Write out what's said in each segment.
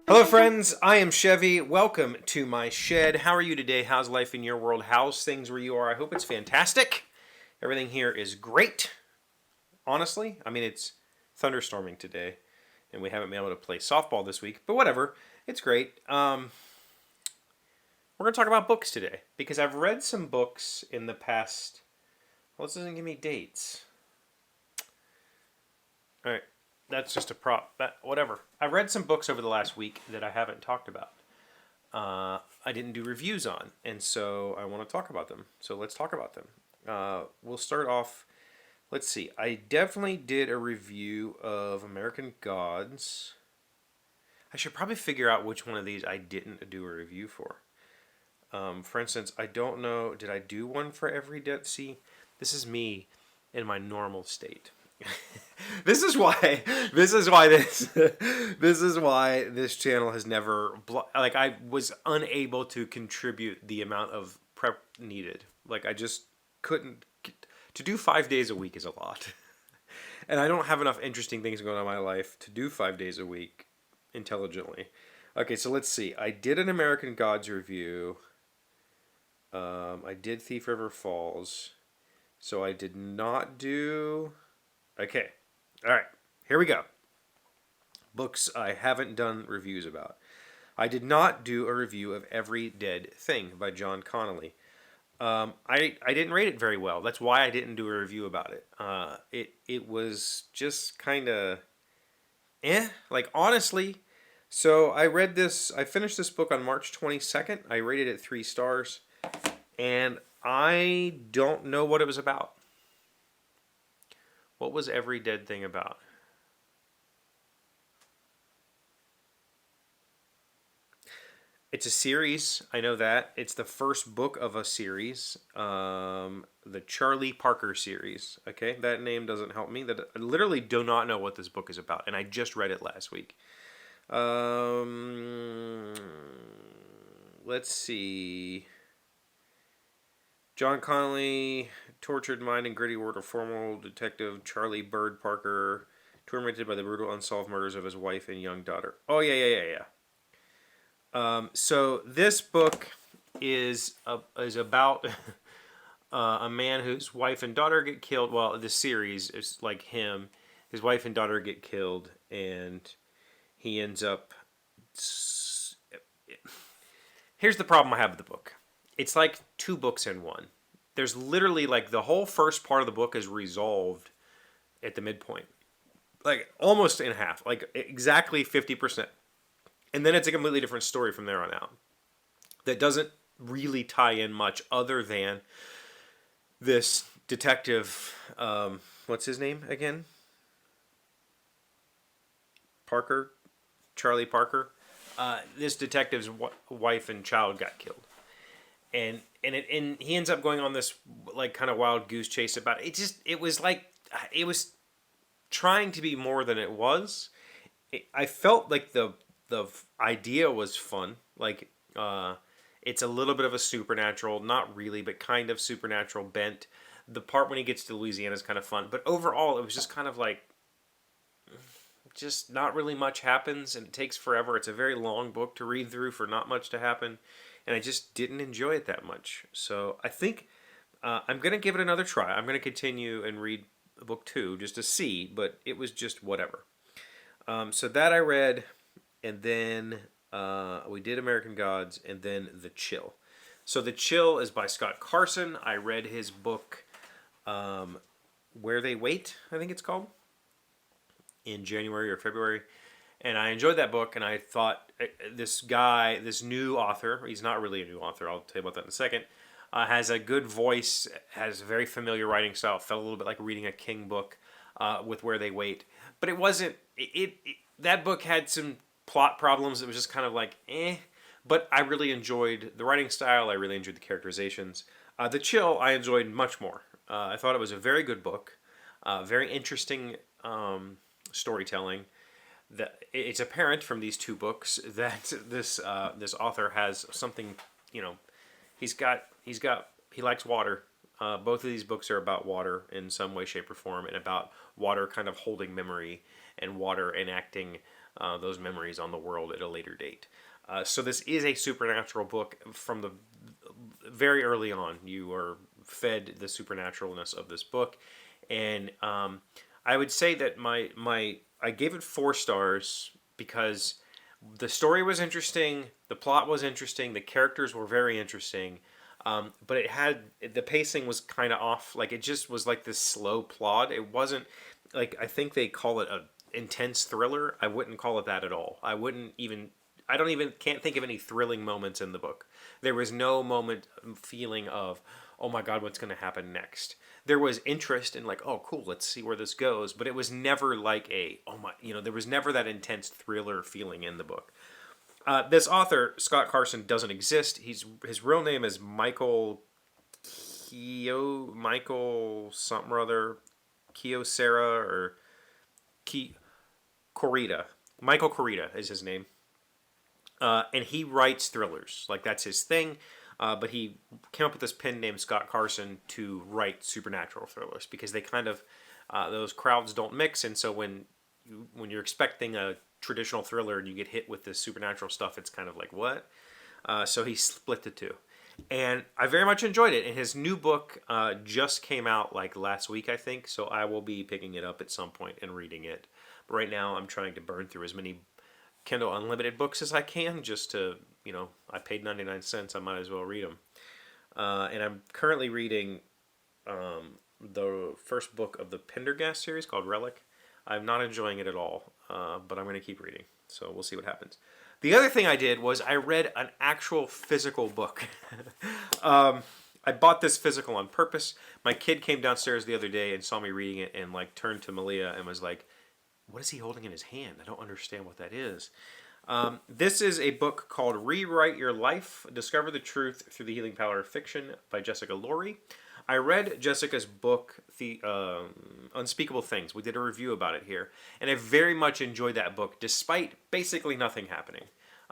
Hello, friends. I am Chevy. Welcome to my shed. How are you today? How's life in your world? How's things where you are? I hope it's fantastic. Everything here is great. Honestly, I mean, it's thunderstorming today, and we haven't been able to play softball this week, but whatever. It's great. We're going to talk about books today because I've read some books in the past. Well, this doesn't give me dates. All right. That's just a prop. Whatever. I've read some books over the last week that I haven't talked about. I didn't do reviews on, and so I want to talk about them. So let's talk about them. We'll start off. Let's see. I definitely did a review of American Gods. I should probably figure out which one of these I didn't do a review for. For instance, I don't know. Did I do one for Every Dead? See, this is me in my normal state. This is why this channel has never like I was unable to contribute the amount of prep needed. Like I just couldn't to do 5 days a week is a lot. And I don't have enough interesting things going on in my life to do 5 days a week intelligently. Okay, so let's see. I did an American Gods review. I did Thief River Falls. So I did not do. Okay. All right. Here we go. Books I haven't done reviews about. I did not do a review of Every Dead Thing by John Connolly. I didn't rate it very well. That's why I didn't do a review about it. It was just kind of like honestly. So I read this. I finished this book on March 22nd. I rated it 3 stars, and I don't know what it was about. What was Every Dead Thing about? It's a series. I know that. It's the first book of a series. The Charlie Parker series. Okay, that name doesn't help me. That I literally do not know what this book is about, and I just read it last week. Let's see. John Connolly, tortured mind and gritty world of formal detective Charlie Bird Parker, tormented by the brutal unsolved murders of his wife and young daughter. Oh, yeah. So this book is about a man whose wife and daughter get killed. Well, the series is like him. His wife and daughter get killed, and he ends up. Here's the problem I have with the book. It's like 2 books in one. There's literally like the whole first part of the book is resolved at the midpoint. Like almost in half, like exactly 50%. And then it's a completely different story from there on out. That doesn't really tie in much other than this detective, what's his name again? Parker? Charlie Parker? This detective's wife and child got killed. And he ends up going on this like kind of wild goose chase about it. It was trying to be more than it was. I felt like the idea was fun. Like it's a little bit of a supernatural, not really, but kind of supernatural bent. The part when he gets to Louisiana is kind of fun, but overall it was just kind of like just not really much happens, and it takes forever. It's a very long book to read through for not much to happen. And I just didn't enjoy it that much. So I think I'm going to give it another try. I'm going to continue and read book 2 just to see, but it was just whatever. So that I read, and then we did American Gods, and then The Chill. So The Chill is by Scott Carson. I read his book, Where They Wait, I think it's called, in January or February. And I enjoyed that book, and I thought this guy, this new author, he's not really a new author, I'll tell you about that in a second, has a good voice, has a very familiar writing style, felt a little bit like reading a King book with Where They Wait. But it wasn't, that book had some plot problems. It was just kind of like, but I really enjoyed the writing style, I really enjoyed the characterizations. The Chill, I enjoyed much more. I thought it was a very good book, very interesting storytelling. It's apparent from these 2 books that this author has something, he likes water. Both of these books are about water in some way, shape, or form, and about water kind of holding memory and water enacting those memories on the world at a later date. So this is a supernatural book from the very early on. You are fed the supernaturalness of this book, and I would say that I gave it 4 stars because the story was interesting, the plot was interesting, the characters were very interesting, but the pacing was kind of off. Like it just was like this slow plot. It wasn't like I think they call it a intense thriller. I wouldn't call it that at all. I don't even can't think of any thrilling moments in the book. There was no moment feeling of, oh my God, what's going to happen next? There was interest in like, oh cool, let's see where this goes, but it was never like there was never that intense thriller feeling in the book. This author, Scott Carson, doesn't exist. His real name is Michael something or other, Kyocera or Corita. Michael Corita is his name. And he writes thrillers. Like, that's his thing. But he came up with this pen named Scott Carson to write supernatural thrillers because they kind of, those crowds don't mix. And so when you're expecting a traditional thriller and you get hit with this supernatural stuff, it's kind of like, what? So he split the two. And I very much enjoyed it. And his new book just came out like last week, I think. So I will be picking it up at some point and reading it. But right now I'm trying to burn through as many Kindle Unlimited books as I can just to, I paid 99 cents. I might as well read them. And I'm currently reading the first book of the Pendergast series called Relic. I'm not enjoying it at all, but I'm going to keep reading. So we'll see what happens. The other thing I did was I read an actual physical book. I bought this physical on purpose. My kid came downstairs the other day and saw me reading it and like turned to Malia and was like, what is he holding in his hand? I don't understand what that is. This is a book called Rewrite Your Life, Discover the Truth Through the Healing Power of Fiction by Jessica Laurie. I read Jessica's book, The Unspeakable Things. We did a review about it here. And I very much enjoyed that book, despite basically nothing happening.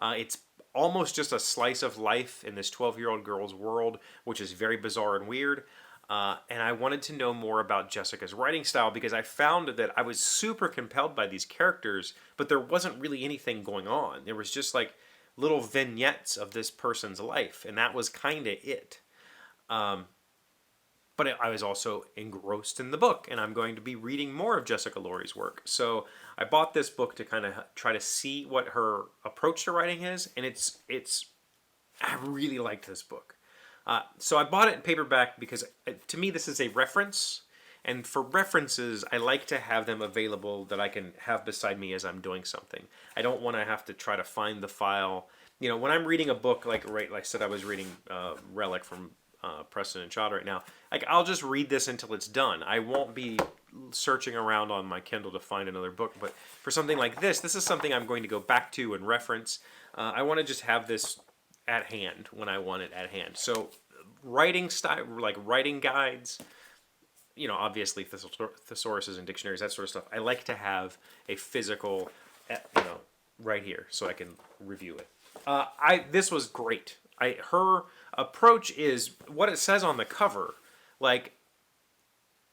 It's almost just a slice of life in this 12-year-old girl's world, which is very bizarre and weird. And I wanted to know more about Jessica's writing style because I found that I was super compelled by these characters, but there wasn't really anything going on. There was just like little vignettes of this person's life, and that was kind of it. But I was also engrossed in the book, and I'm going to be reading more of Jessica Laurie's work. So I bought this book to kind of try to see what her approach to writing is, and I really liked this book. So I bought it in paperback because to me this is a reference, and for references I like to have them available that I can have beside me as I'm doing something. I don't want to have to try to find the file. When I'm reading a book, like I said I was reading Relic from Preston and Child right now, like I'll just read this until it's done. I won't be searching around on my Kindle to find another book, but for something like this is something I'm going to go back to and reference. I want to just have this at hand when I want it at hand. So writing style, like writing guides, obviously thesauruses and dictionaries, that sort of stuff. I like to have a physical, right here so I can review it. This was great. Her approach is what it says on the cover. Like,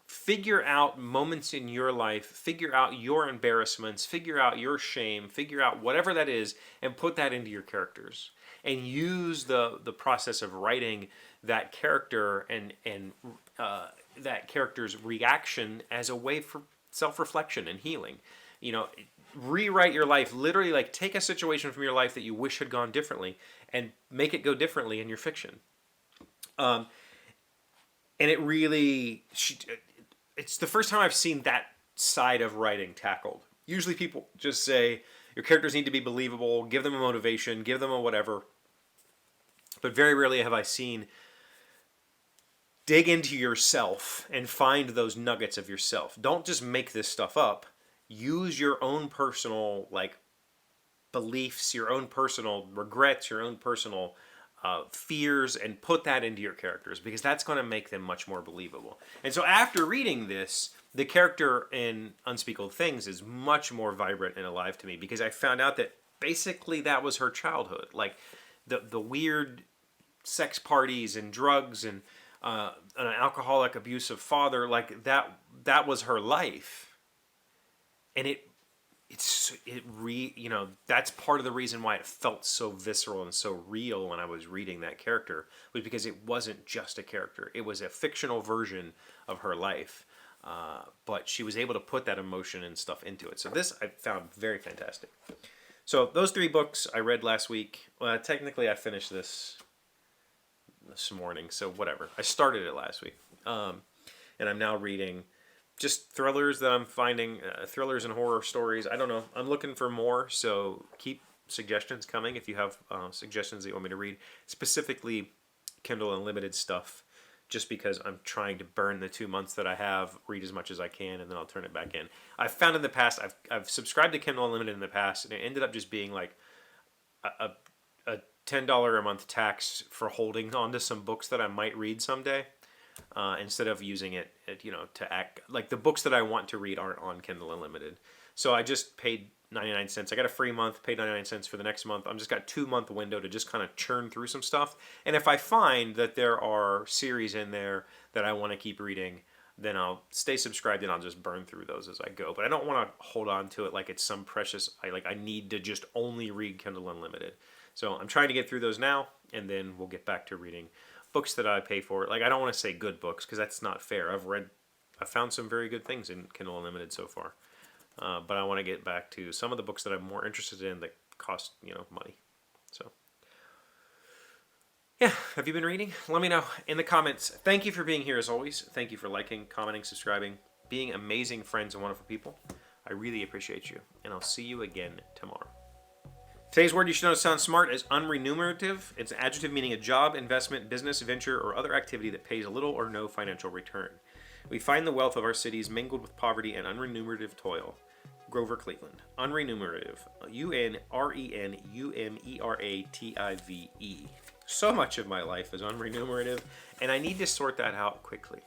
figure out moments in your life, figure out your embarrassments, figure out your shame, figure out whatever that is, and put that into your characters. And use the process of writing that character and that character's reaction as a way for self-reflection and healing. Rewrite your life. Literally, like, take a situation from your life that you wish had gone differently and make it go differently in your fiction. And it really, it's the first time I've seen that side of writing tackled. Usually people just say, your characters need to be believable, give them a motivation, give them a whatever. But very rarely have I seen dig into yourself and find those nuggets of yourself. Don't just make this stuff up. Use your own personal beliefs, your own personal regrets, your own personal fears, and put that into your characters because that's going to make them much more believable. And so after reading this, the character in Unspeakable Things is much more vibrant and alive to me because I found out that basically that was her childhood. Like the weird sex parties and drugs and an alcoholic, abusive father, like that was her life. And that's part of the reason why it felt so visceral and so real when I was reading that character, was because it wasn't just a character. It was a fictional version of her life. But she was able to put that emotion and stuff into it. So this I found very fantastic. So those 3 books I read last week. Well, technically I finished this morning, so whatever. I started it last week. And I'm now reading just thrillers that I'm finding, thrillers and horror stories. I don't know. I'm looking for more, so keep suggestions coming if you have suggestions that you want me to read. Specifically Kindle Unlimited stuff, just because I'm trying to burn the 2 months that I have, read as much as I can, and then I'll turn it back in. I've found in the past, I've subscribed to Kindle Unlimited in the past, and it ended up just being like a $10 a month tax for holding on to some books that I might read someday, instead of using it, to act like the books that I want to read aren't on Kindle Unlimited. So I just paid 99 cents. I got a free month, paid 99 cents for the next month. I'm just got 2-month window to just kind of churn through some stuff. And if I find that there are series in there that I want to keep reading, then I'll stay subscribed and I'll just burn through those as I go. But I don't want to hold on to it like it's some precious, I need to just only read Kindle Unlimited. So I'm trying to get through those now, and then we'll get back to reading books that I pay for. Like, I don't want to say good books because that's not fair. I've found some very good things in Kindle Unlimited so far. But I want to get back to some of the books that I'm more interested in that cost, money. So, yeah, have you been reading? Let me know in the comments. Thank you for being here as always. Thank you for liking, commenting, subscribing, being amazing friends and wonderful people. I really appreciate you, and I'll see you again tomorrow. Today's word you should know sounds smart is unremunerative. It's an adjective meaning a job, investment, business, venture, or other activity that pays little or no financial return. We find the wealth of our cities mingled with poverty and unremunerative toil. Grover Cleveland. Unremunerative. UNRENUMERATIVE. So much of my life is unremunerative, and I need to sort that out quickly.